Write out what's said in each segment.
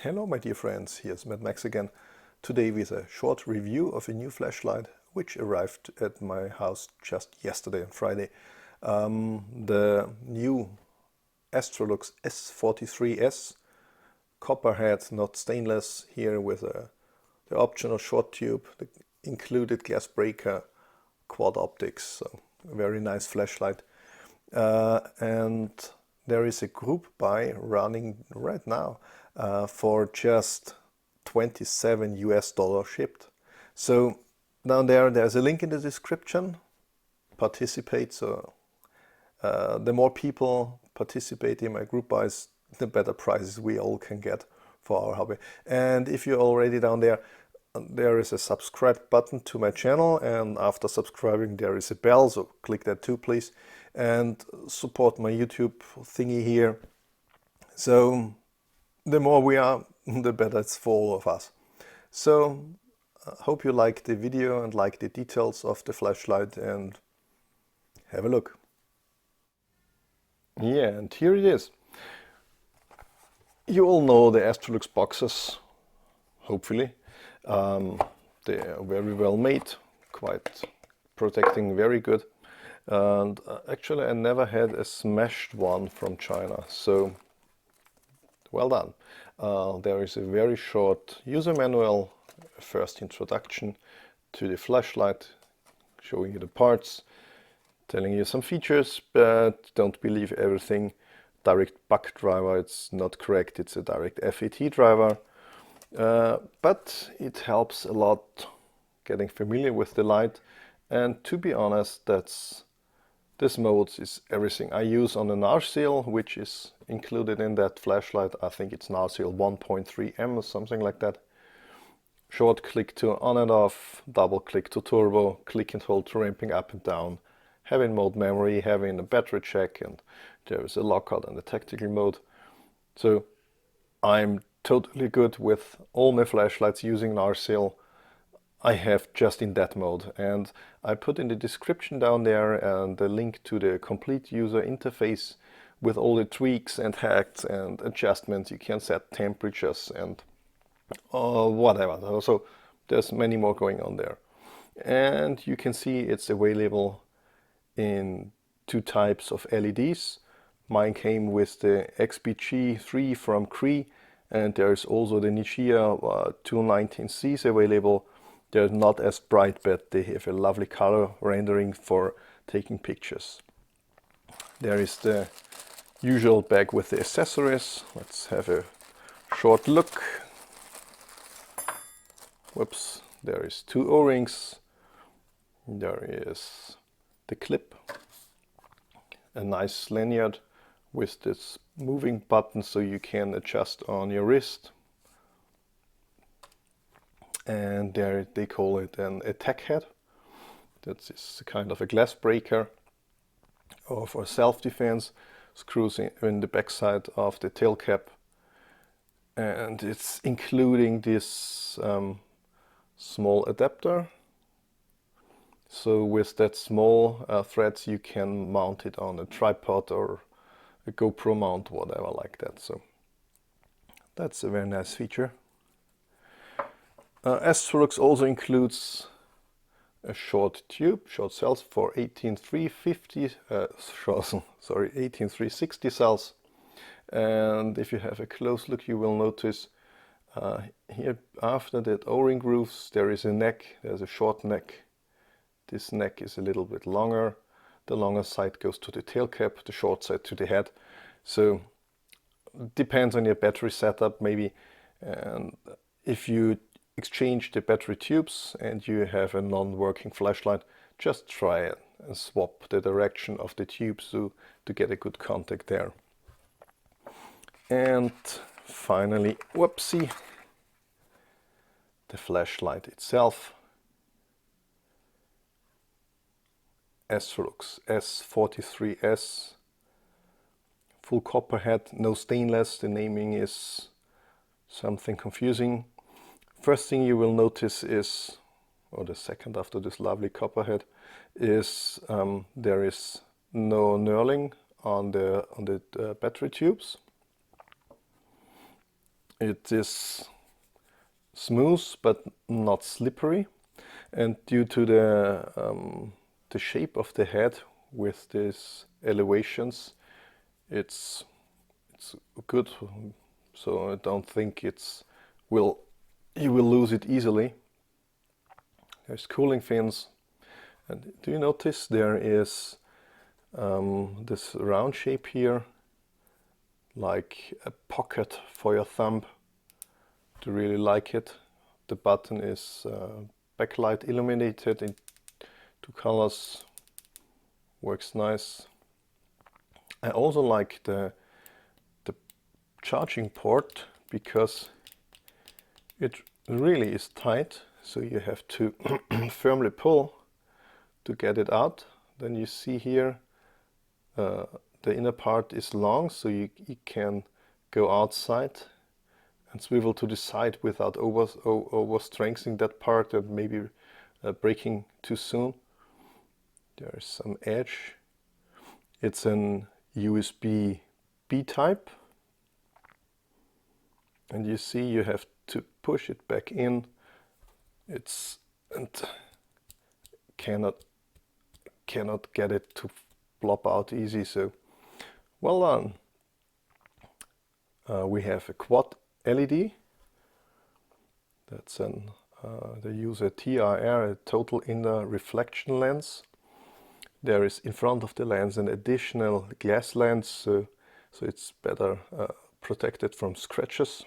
Hello my dear friends, here's Mad Max again. Today with a short review of a new flashlight which arrived at my house just yesterday on Friday. The new Astrolux S43S, copper head, not stainless, here with the optional short tube, the included glass breaker, quad optics, so a very nice flashlight. And there is a group buy running right now for just $27 US shipped. So down there's a link in the description. Participate. So the more people participate in my group buys, the better prices we all can get for our hobby. And if you're already down there, there is a subscribe button to my channel, and after subscribing there is a bell, so click that too please, and support my YouTube thingy here. So the more we are, the better it's for all of us. So hope you like the video and like the details of the flashlight, and have a look. Yeah, and here it is. You all know the Astrolux boxes, hopefully. They are very well made, quite protecting, very good. And actually I never had a smashed one from China, so well done. There is a very short user manual, first introduction to the flashlight, showing you the parts, telling you some features, but don't believe everything. Direct buck driver, it's not correct, it's a direct FAT driver. But it helps a lot getting familiar with the light, and to be honest, this mode is everything I use on an Narsil, which is included in that flashlight. I think it's Narsil 1.3M or something like that. Short click to on and off, double click to turbo, click and hold to ramping up and down, having mode memory, having a battery check, and there is a lockout and a tactical mode. So I'm totally good with all my flashlights using Narsil. I have just in that mode, and I put in the description down there and the link to the complete user interface with all the tweaks and hacks and adjustments. You can set temperatures and whatever. So there's many more going on there, and you can see it's available in two types of LEDs. Mine came with the XBG3 from Cree, and there's also the Nichia 219Cs available. They're not as bright, but they have a lovely color rendering for taking pictures. There is the usual bag with the accessories. Let's have a short look. Whoops, there is two O-rings. There is the clip, a nice lanyard with this moving button so you can adjust on your wrist. And there they call it an attack head. That's kind of a glass breaker or for self-defense. Screws in the backside of the tail cap, and it's including this small adapter. So with that small threads you can mount it on a tripod or a GoPro mount, whatever like that. So that's a very nice feature. Astrolux also includes a short tube, short cells for 18360 cells. And if you have a close look, you will notice here after that O-ring grooves there is a neck. There's a short neck. This neck is a little bit longer. The longer side goes to the tail cap, the short side to the head. So depends on your battery setup maybe. And if you exchange the battery tubes and you have a non-working flashlight, just try it and swap the direction of the tubes to get a good contact there. And finally, whoopsie, the flashlight itself. Astrolux S43S, full copper head, no stainless. The naming is something confusing. First thing you will notice is, or the second after this lovely copper head, is there is no knurling on the battery tubes. It is smooth but not slippery, and due to the shape of the head with these elevations, it's good. So I don't think you will lose it easily. There's cooling fins, and do you notice there is this round shape here, like a pocket for your thumb. To really like it. The button is backlight illuminated in 2 colors, works nice. I also like the charging port because it really is tight, so you have to firmly pull to get it out. Then you see here the inner part is long, so you can go outside and swivel to the side without over strengthening that part and maybe breaking too soon. There's some edge. It's an USB-B type, and you see you have to push it back in. And cannot get it to plop out easy. So well done. We have a quad LED. That's they use a TIR, a total inner reflection lens. There is in front of the lens an additional glass lens, so it's better protected from scratches.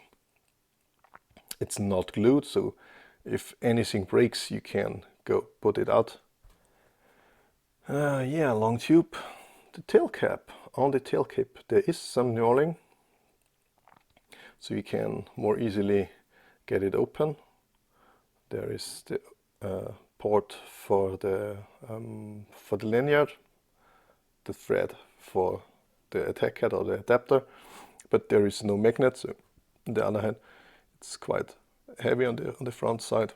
It's not glued, so if anything breaks, you can go put it out. Yeah, long tube. The tail cap. On the tail cap there is some knurling, so you can more easily get it open. There is the port for the lanyard, the thread for the attack head or the adapter, but there is no magnet. So on the other hand, it's quite heavy on the front side,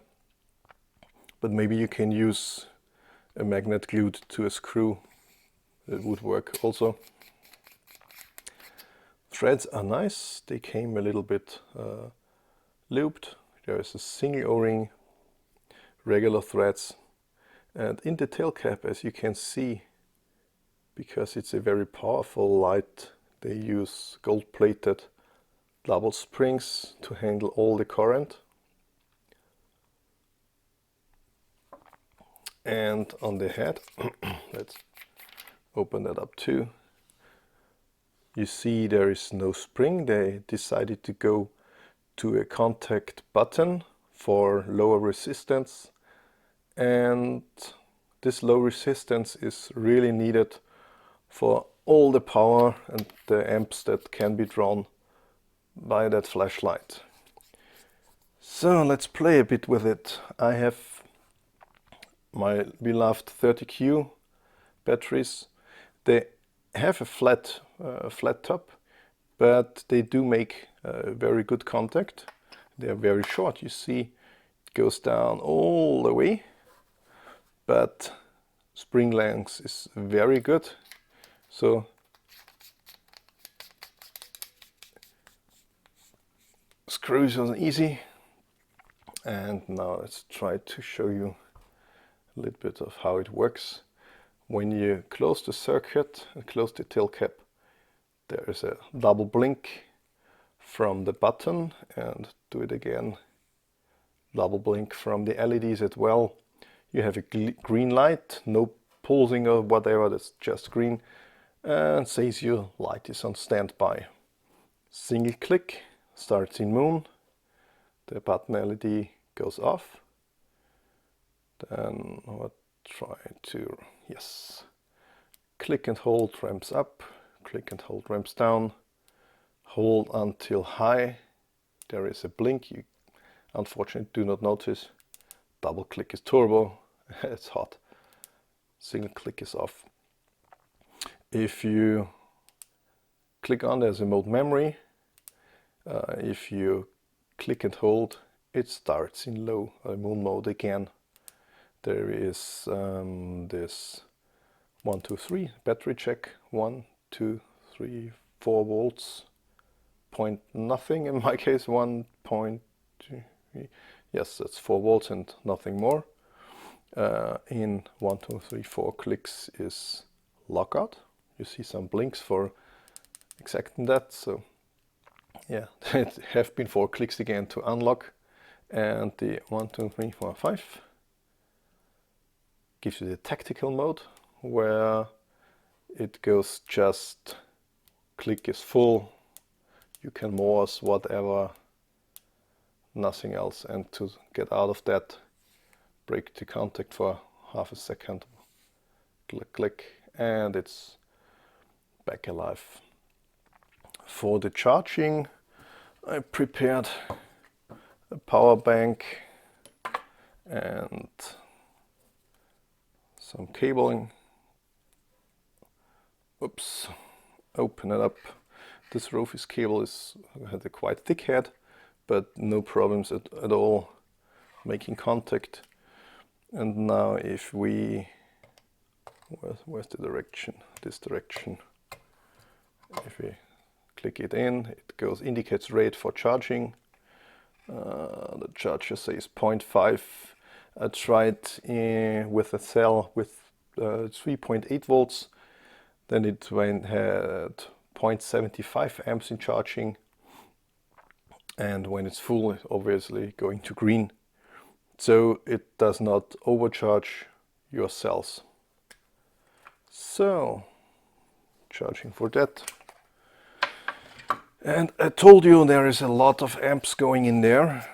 but maybe you can use a magnet glued to a screw. It would work also. Threads are nice. They came a little bit looped. There is a single O-ring, regular threads, and in the tail cap, as you can see, because it's a very powerful light, they use gold-plated double springs to handle all the current. And on the head, let's open that up too. You see there is no spring. They decided to go to a contact button for lower resistance, and this low resistance is really needed for all the power and the amps that can be drawn by that flashlight. So let's play a bit with it. I have my beloved 30Q batteries. They have a flat top, but they do make very good contact. They are very short. You see, it goes down all the way, but spring length is very good. So screws are easy. And now let's try to show you a little bit of how it works. When you close the circuit and close the tail cap, there is a double blink from the button, and do it again, double blink from the LEDs as well. You have a green light, no pulsing or whatever, that's just green, and says your light is on standby. Single click, starts in moon, the button LED goes off. Then I'll try to, yes, click and hold ramps up, click and hold ramps down, hold until high. There is a blink, you unfortunately do not notice. Double click is turbo, it's hot. Single click is off. If you click on, there's a mode memory. If you click and hold, it starts in low moon mode again. There is this 1, 2, 3 battery check, 1, 2, 3, 4 volts, point nothing in my case, 1.2, yes, that's 4 volts and nothing more. In 1, 2, 3, 4 clicks is lockout. You see some blinks for exacting that. So yeah, it have been 4 clicks again to unlock, and the 1, 2, 3, 4, 5 gives you the tactical mode, where it goes just click is full, you can Morse whatever, nothing else, and to get out of that, break the contact for half a second, click, click, and it's back alive. For the charging, I prepared a power bank and some cabling. Oops, open it up. This Rofis cable had a quite thick head, but no problems at all making contact. And now if we, where's the direction? This direction. If we click it in, it goes, indicates rate for charging. The charger says 0.5. I tried with a cell with 3.8 volts. Then it had 0.75 amps in charging. And when it's full, it's obviously going to green. So it does not overcharge your cells. So, charging for that. And I told you there is a lot of amps going in there.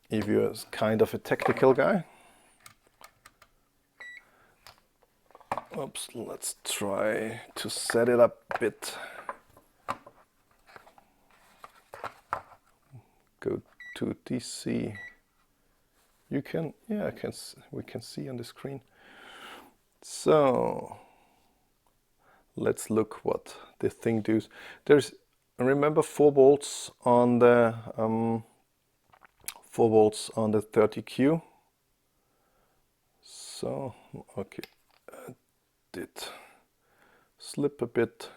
If you're kind of a technical guy. Oops, let's try to set it up a bit. Go to DC. You can, yeah, we can see on the screen. So let's look what the thing does. There's, remember, 4 volts on the 30Q. So okay, I did slip a bit.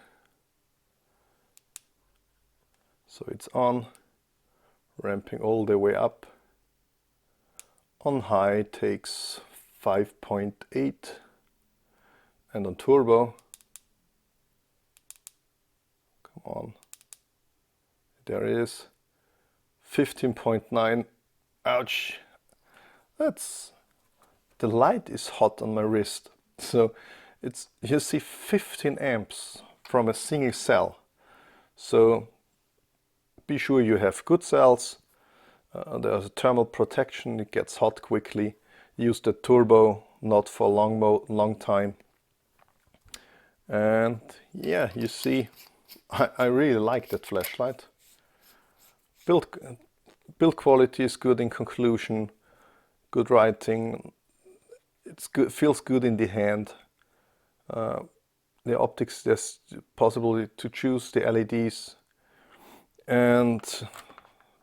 So it's on, ramping all the way up. On high takes 5.8, and on turbo, come on, there it is, 15.9. Ouch, that's, the light is hot on my wrist. So it's, you see 15 amps from a single cell. So be sure you have good cells. There's a thermal protection, it gets hot quickly. Use the turbo, not for long time. And yeah, you see, I really like that flashlight. Build quality is good in conclusion, good writing, it's good, feels good in the hand. The optics, there's possibility to choose the LEDs. And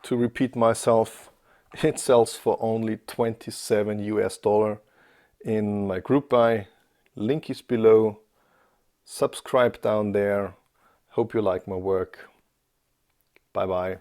to repeat myself, it sells for only $27 US in my group buy. Link is below. Subscribe down there. Hope you like my work. Bye bye.